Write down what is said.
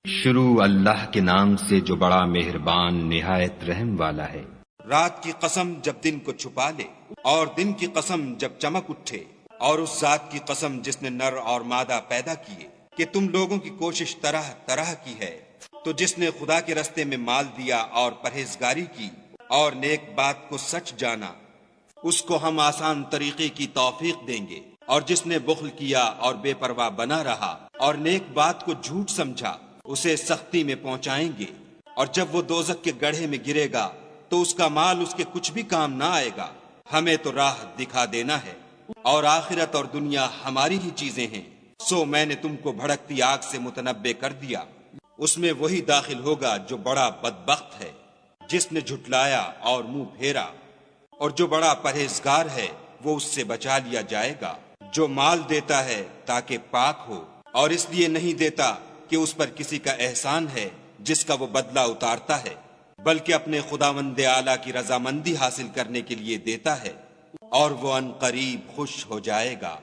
شروع اللہ کے نام سے جو بڑا مہربان نہایت رحم والا ہے۔ رات کی قسم جب دن کو چھپا لے، اور دن کی قسم جب چمک اٹھے، اور اس ذات کی قسم جس نے نر اور مادہ پیدا کیے کہ تم لوگوں کی کوشش طرح طرح کی ہے، تو جس نے خدا کے رستے میں مال دیا اور پرہیزگاری کی اور نیک بات کو سچ جانا، اس کو ہم آسان طریقے کی توفیق دیں گے، اور جس نے بخل کیا اور بے پرواہ بنا رہا اور نیک بات کو جھوٹ سمجھا، اسے سختی میں پہنچائیں گے، اور جب وہ دوزخ کے گڑھے میں گرے گا تو اس کا مال اس کے کچھ بھی کام نہ آئے گا۔ ہمیں تو راہ دکھا دینا ہے، اور آخرت اور دنیا ہماری ہی چیزیں ہیں، سو میں نے تم کو بھڑکتی آگ سے متنبع کر دیا، اس میں وہی داخل ہوگا جو بڑا بدبخت ہے، جس نے جھٹلایا اور منہ پھیرا، اور جو بڑا پرہیزگار ہے وہ اس سے بچا لیا جائے گا۔ جو مال دیتا ہے تاکہ پاک ہو، اور اس لیے نہیں دیتا کہ اس پر کسی کا احسان ہے جس کا وہ بدلہ اتارتا ہے، بلکہ اپنے خداوند اعلیٰ کی رضامندی حاصل کرنے کے لیے دیتا ہے، اور وہ ان قریب خوش ہو جائے گا۔